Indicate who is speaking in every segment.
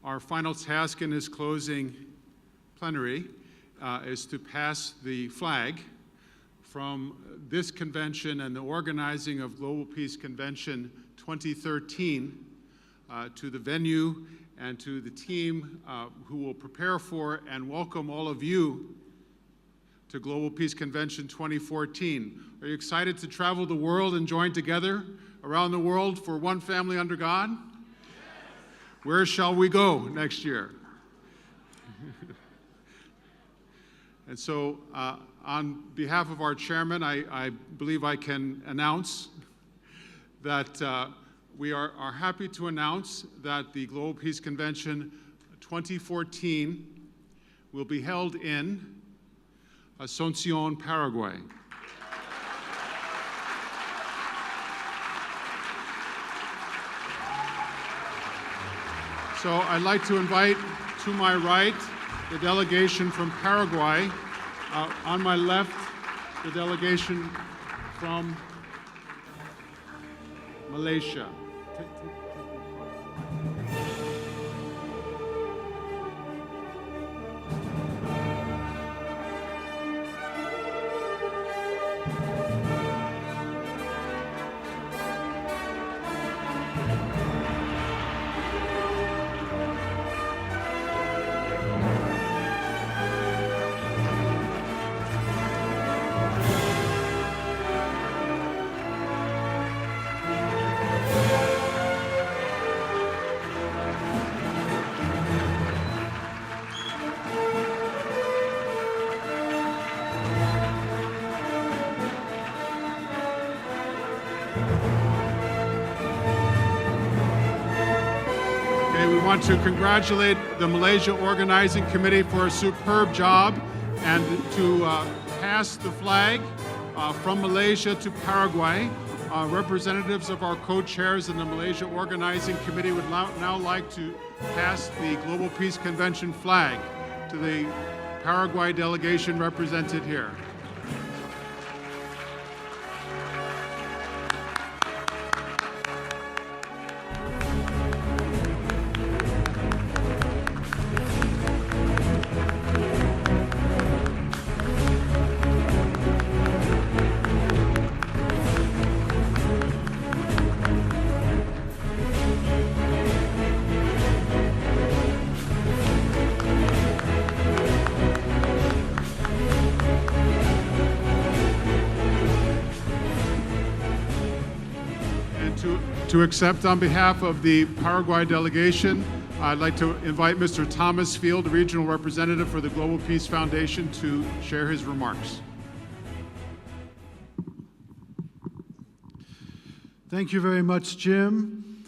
Speaker 1: Our final task in his closing plenary is to pass the flag from this convention and the organizing of Global Peace Convention 2013 to the venue and to the team who will prepare for and welcome all of you to Global Peace Convention 2014. Are you excited to travel the world and join together around the world for one family under God? Where shall we go next year? And so, on behalf of our chairman, I believe I can announce that we are happy to announce that the Global Peace Convention 2014 will be held in Asunción, Paraguay. So I'd like to invite to my right the delegation from Paraguay. On my left, the delegation from Malaysia. I want to congratulate the Malaysia Organizing Committee for a superb job and to pass the flag from Malaysia to Paraguay. Representatives of our co-chairs in the Malaysia Organizing Committee would now like to pass the Global Peace Convention flag to the Paraguay delegation represented here. To accept on behalf of the Paraguay delegation, I'd like to invite Mr. Thomas Field, the regional representative for the Global Peace Foundation, to share his remarks.
Speaker 2: Thank you very much, Jim.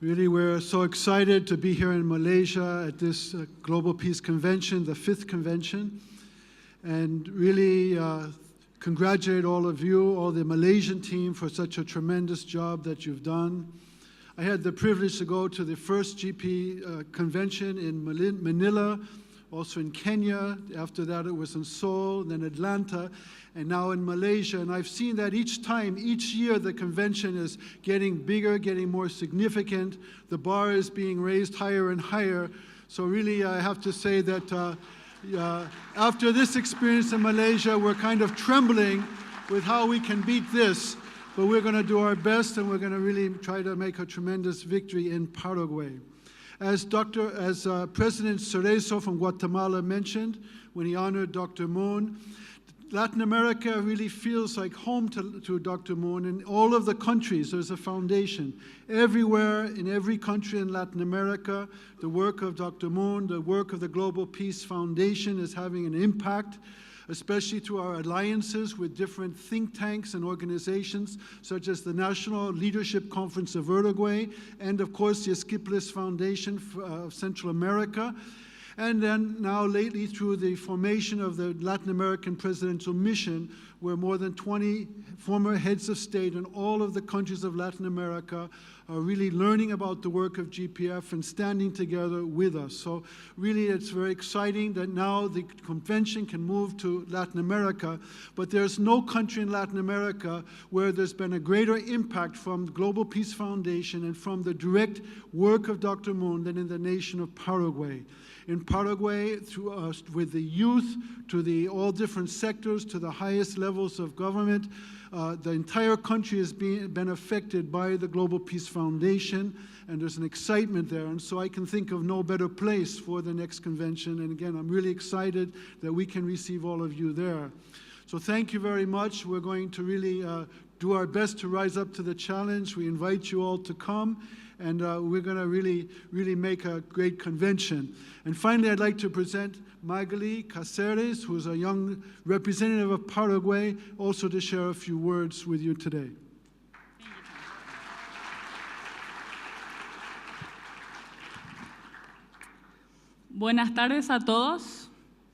Speaker 2: Really, we're so excited to be here in Malaysia at this Global Peace Convention, the 5th convention, and really congratulate all of you, all the Malaysian team, for such a tremendous job that you've done. I had the privilege to go to the first GP convention in Manila, also in Kenya. After that, it was in Seoul, then Atlanta, and now in Malaysia. And I've seen that each time, each year, the convention is getting bigger, getting more significant. The bar is being raised higher and higher. So really, I have to say that after this experience in Malaysia, we're kind of trembling with how we can beat this, but we're going to do our best, and we're going to really try to make a tremendous victory in Paraguay. As President Cerezo from Guatemala mentioned when he honored Dr. Moon, Latin America really feels like home to Dr. Moon. In all of the countries, there's a foundation. Everywhere, in every country in Latin America, the work of Dr. Moon, the work of the Global Peace Foundation is having an impact, especially through our alliances with different think tanks and organizations, such as the National Leadership Conference of Uruguay, and of course the Esquipulas Foundation of Central America. And then now lately through the formation of the Latin American Presidential Mission, where more than 20 former heads of state in all of the countries of Latin America are really learning about the work of GPF and standing together with us. So really it's very exciting that now the convention can move to Latin America, but there's no country in Latin America where there's been a greater impact from the Global Peace Foundation and from the direct work of Dr. Moon than in the nation of Paraguay. In Paraguay, with the youth, to all different sectors, to the highest levels of government, the entire country has been affected by the Global Peace Foundation, and there's an excitement there. And so I can think of no better place for the next convention. And again, I'm really excited that we can receive all of you there. So thank you very much. We're going to really do our best to rise up to the challenge. We invite you all to come, and we're going to really make a great convention. And finally, I'd like to present Magali Caceres, who's a young representative of Paraguay, also to share a few words with you today.
Speaker 3: Buenas tardes a todos.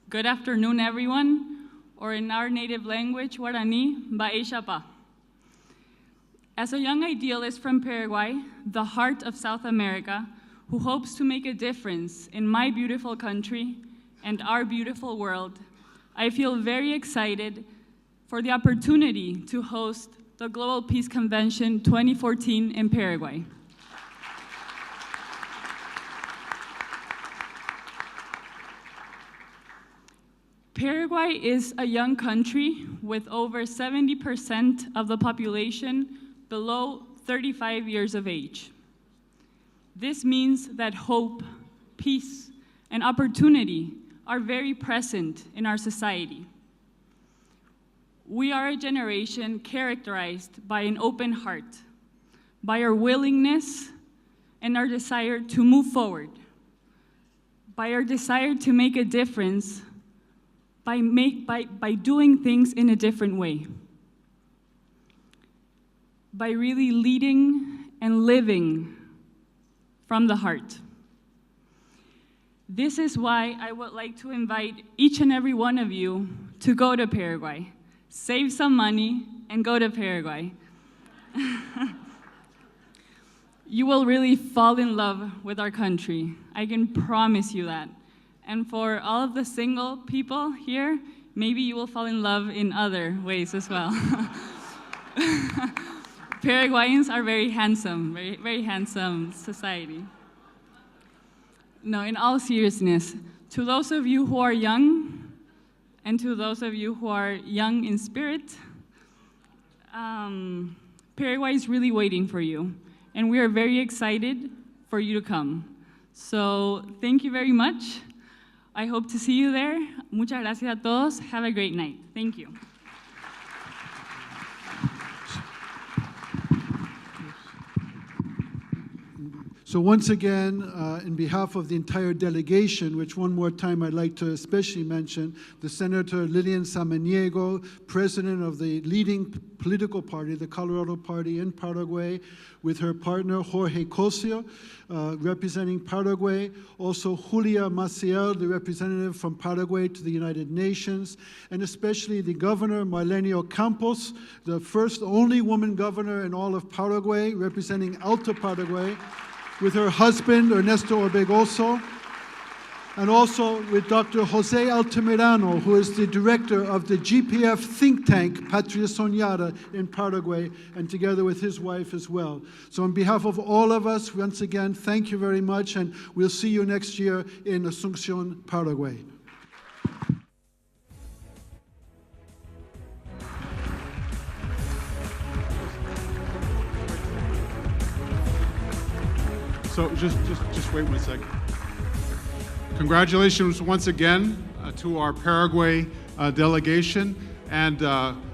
Speaker 3: Good afternoon, everyone, or in our native language, Guarani, Ba'eshapa. As a young idealist from Paraguay, the heart of South America, who hopes to make a difference in my beautiful country and our beautiful world, I feel very excited for the opportunity to host the Global Peace Convention 2014 in Paraguay. Paraguay is a young country with over 70% of the population below 35 years of age. This means that hope, peace, and opportunity are very present in our society. We are a generation characterized by an open heart, by our willingness and our desire to move forward, by our desire to make a difference, by doing things in a different way, by really leading and living from the heart. This is why I would like to invite each and every one of you to go to Paraguay. Save some money and go to Paraguay. You will really fall in love with our country. I can promise you that. And for all of the single people here, maybe you will fall in love in other ways as well. Paraguayans are very handsome, very handsome society. No, in all seriousness, to those of you who are young, and to those of you who are young in spirit, Paraguay is really waiting for you, and we are very excited for you to come. So thank you very much. I hope to see you there. Muchas gracias a todos. Have a great night. Thank you.
Speaker 2: So once again, in behalf of the entire delegation, which one more time I'd like to especially mention, the Senator Lilian Samaniego, president of the leading political party, the Colorado Party in Paraguay, with her partner Jorge Cosio, representing Paraguay. Also Julia Maciel, the representative from Paraguay to the United Nations, and especially the governor, Marlenio Campos, the first only woman governor in all of Paraguay, representing Alto Paraguay, with her husband, Ernesto Orbegoso, and also with Dr. Jose Altamirano, who is the director of the GPF think tank, Patria Soñada, in Paraguay, and together with his wife as well. So on behalf of all of us, once again, thank you very much, and we'll see you next year in Asunción, Paraguay.
Speaker 1: So just wait 1 second. Congratulations once again to our Paraguay delegation, and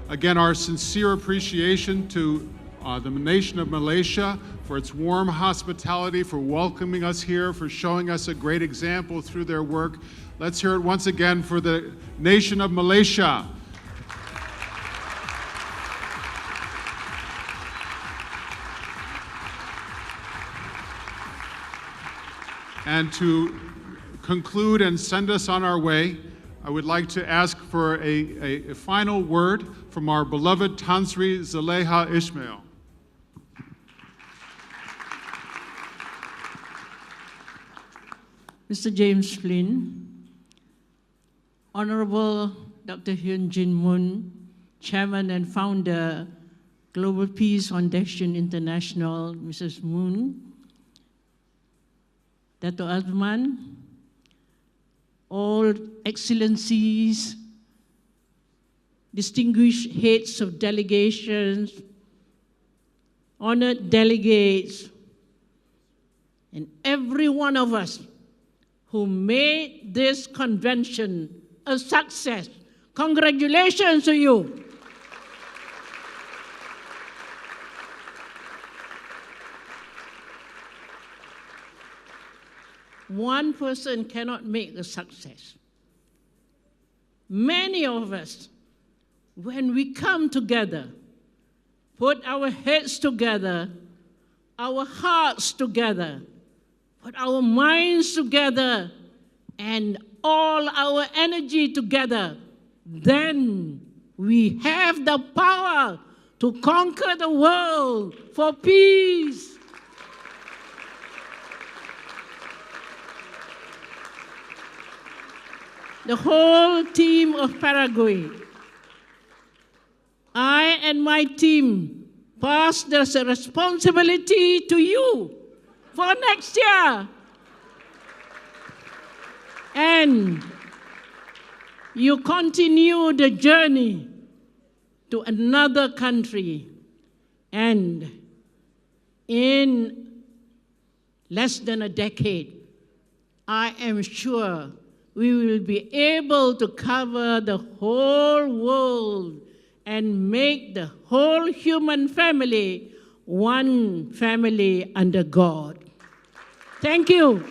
Speaker 1: again our sincere appreciation to the nation of Malaysia for its warm hospitality, for welcoming us here, for showing us a great example through their work. Let's hear it once again for the nation of Malaysia. And to conclude and send us on our way, I would like to ask for a final word from our beloved Tansri Zaleha Ishmael.
Speaker 4: Mr. James Flynn, Honorable Dr. Hyun Jin Moon, Chairman and Founder, Global Peace Foundation International, Mrs. Moon, Dato Azman, all excellencies, distinguished heads of delegations, honored delegates, and every one of us who made this convention a success. Congratulations to you. One person cannot make a success. Many of us, when we come together, put our heads together, our hearts together, put our minds together, and all our energy together, then we have the power to conquer the world for peace. The whole team of Paraguay, I and my team pass this responsibility to you for next year. And you continue the journey to another country. And in less than a decade, I am sure we will be able to cover the whole world and make the whole human family one family under God. Thank you.